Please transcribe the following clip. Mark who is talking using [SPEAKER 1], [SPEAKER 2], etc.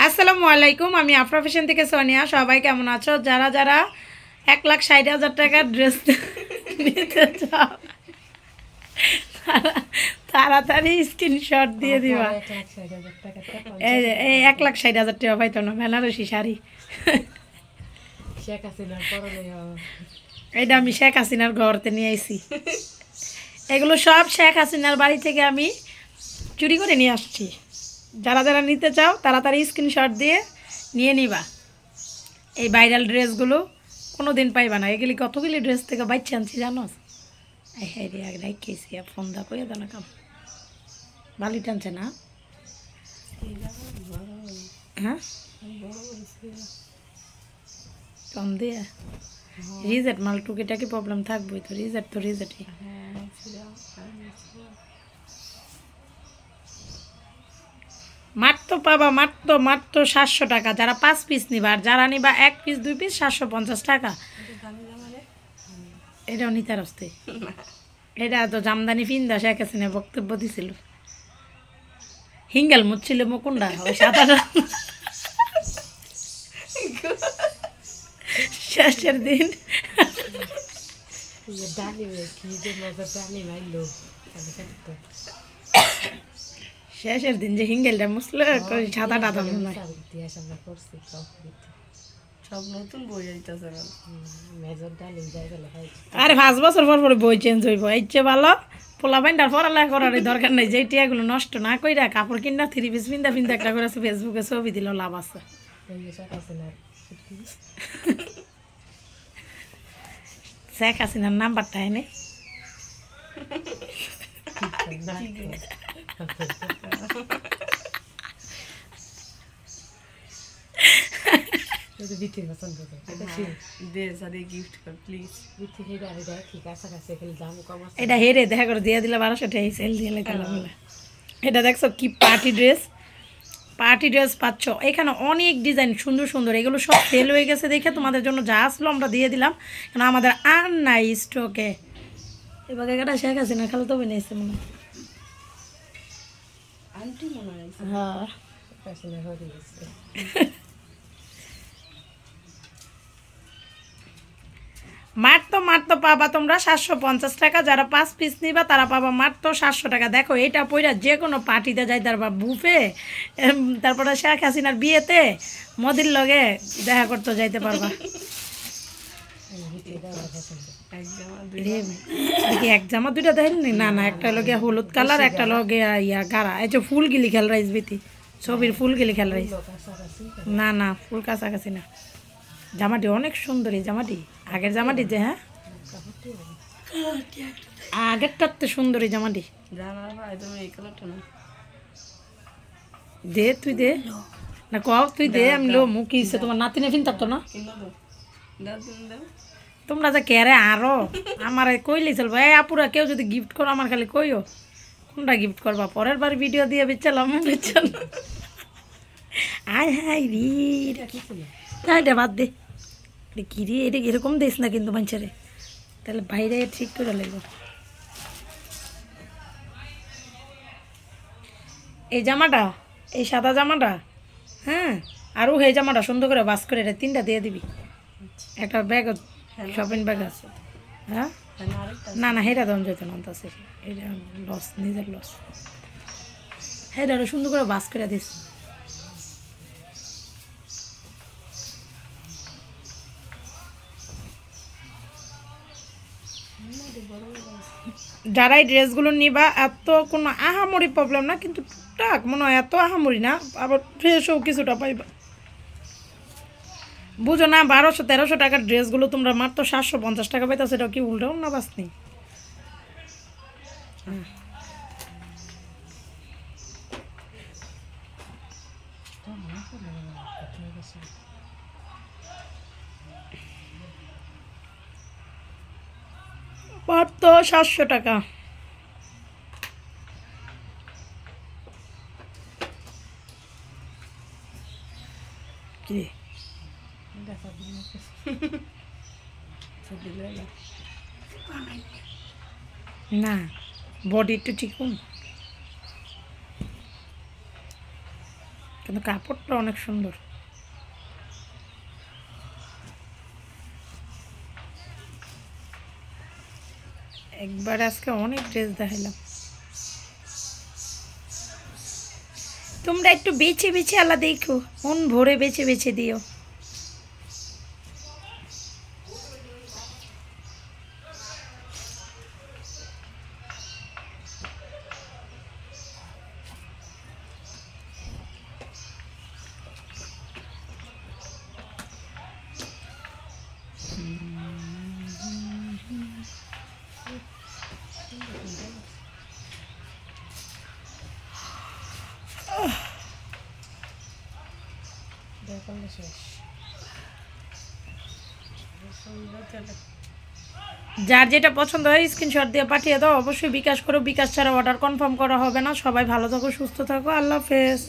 [SPEAKER 1] আসসালামু আলাইকুম, আমি আফরা ফ্যাশন থেকে সোনিয়া। সবাই কেমন আছো? যারা যারা 1,60,000 টাকার ড্রেস নিতে চাও তাড়াতাড়ি স্ক্রিনশট দিয়ে দিবা। এই 1,60,000 টাকা পাইতো না বেনারসি শাড়ি। এটা আমি শেখ হাসিনার ঘরতে নিয়ে আইছি। এগুলো সব শেখ হাসিনার বাড়ি থেকে আমি চুরি করে নিয়ে আসছি। যারা যারা নিতে চাও তাড়াতাড়ি স্ক্রিনশট দিয়ে নিয়ে নিবা। এই ভাইরাল ড্রেসগুলো কোনো দিন পাইবা না। এগুলি কতগুলি ড্রেস থেকে বাইচ্ছে আনছি জানো? হ্যাঁ রে রাখেছি ফোন দা কয়ে দাও না কাম বালি টানছে না। হ্যাঁ কম দিয়ে রিজেট মাল টুকিটাকি প্রবলেম থাকবোই তো। রিজেট তো রিজেটই। মাত্র পাবা মাত্র 700 টাকা। যারা 5 পিস নিবা, আর যারা নিবা 1 পিস 2 পিস 750 টাকা। এটাও নিতার আসতে এটা তো জামদানি ফিন্দা শেখ হাসিনা বক্তব্য দিছিল। হিঙ্গেল মুচ্ছিল মুকুন্ডা ওই সাঁতার শেষের দিন শেষের দিন যে হিঙ্গেলটা মুছলে ছাতা টাতা মনে হয়
[SPEAKER 2] সব নতুন বই আইতাছে।
[SPEAKER 1] আরে 5 বছর পর পরে বই চেঞ্জ হইব। ইচ্ছে ভালো পোলা পাইন্ডার পড়ালেখা করার দরকার নেই। যেই টিয়াগুলো নষ্ট না কইরা কাপড় কিনা 3 পিস পিন্দা পিন্দা একটা করে ফেসবুকে ছবি দিলেও লাভ আছে। শেখ হাসিনার নাম্বারটা এনে এটা হেরে দেখা করে দিয়ে দিলে 1200 টাকা সেল দিয়ে বলে। এটা দেখছো কি পার্টি ড্রেস পাচ্ছ। এখানে অনেক ডিজাইন সুন্দর সুন্দর। এগুলো সব সেল হয়ে গেছে দেখে তোমাদের জন্য যা আসলো আমরা দিয়ে দিলাম, কারণ আমাদের আর নাই স্টকে। এবার এটা শেখ হাসিনা খালি তো বানিয়েছে মনে হয়। হ্যাঁ মাত্র পাবা তোমরা 750 টাকা। যারা 5 পিস নিবা তারা পাবা মাত্র 700 টাকা। দেখো এটা পইরা যে কোনো পার্টিতে যাই, তারপর বুফে, তারপরে শেখ হাসিনার বিয়েতে মোদির লগে দেখা করতে যাইতে পারবা। এক জামা দুইটা দেখেননি? না না, একটা লগে হলুদ কালার, একটা লগে ইয়া গাড়া। এই যে ফুল গিলি খেল রাইস বিতি ছবির ফুল গিলি খেল রাইস। না না, ফুল কাছাকাছি না। জামাটি অনেক সুন্দর। এই জামাটি আগের জামাটি যে, হ্যাঁ আগেরটার তো সুন্দর। এই জামাটি দে, তুই দে না, কও তুই দে। আমি লো মুখি তোমার নাতিনে ফিনতার তো না। তোমরা যে কেরে আরো আমার কইলেই চলবো। এই আপুরা কেউ যদি গিফট করো আমার খালি কইও কোনটা গিফট করবা। পরের বার ভিডিও দিয়ে বেচালাম বেচাল। আয় হাই রে, এটা বাদ দে। কি রে, এটা এরকম দিস না কিন্তু মানুষের, তাহলে বাইরে ঠিক করে লাগবে। এই জামাটা, এই সাদা জামাটা, হ্যাঁ, আরও এই জামাটা সুন্দর করে বাস করে এটা 3টা দিয়ে দিবি। একটা ব্যাগ, শপিং ব্যাগ আছে। হ্যাঁ না না, হেটা দম যেত না, আছে এটা লস, নিজের লস। হেটা আরও সুন্দর করে বাস করে দিস। যারা এই ড্রেসগুলো নিবা এত কোনো আহামরি প্রবলেম না, কিন্তু টুকটাক মনে হয় এত আহামরি না, আবার ফ্রেশও কিছুটা পাইবা। বুঝো না, 1200-1300 টাকার ড্রেসগুলো তোমরা মাত্র 750 টাকা পাইতো। সেটা কি উল্টাও না বাসনি? মাত্র 700 টাকা। কি না, বডি একটু ঠিক কিন্তু কাপড়টা অনেক সুন্দর। একবার আজকে অনেক ড্রেস দেখাইলাম। তোমরা একটু বেছে বেছে আল্লাহ দেখো, মন ভরে বেছে বেছে দিও।
[SPEAKER 2] দেখালে শেষ। সুন্দর তেলে।
[SPEAKER 1] যার যেটা পছন্দ হয় স্ক্রিনশট দিয়ে পাঠিয়ে দাও। অবশ্যই বিকাশ করো, বিকাশ ছাড়া অর্ডার কনফার্ম করা হবে না। সবাই ভালো থাকো, সুস্থ থাকো, আল্লাহ হাফেজ।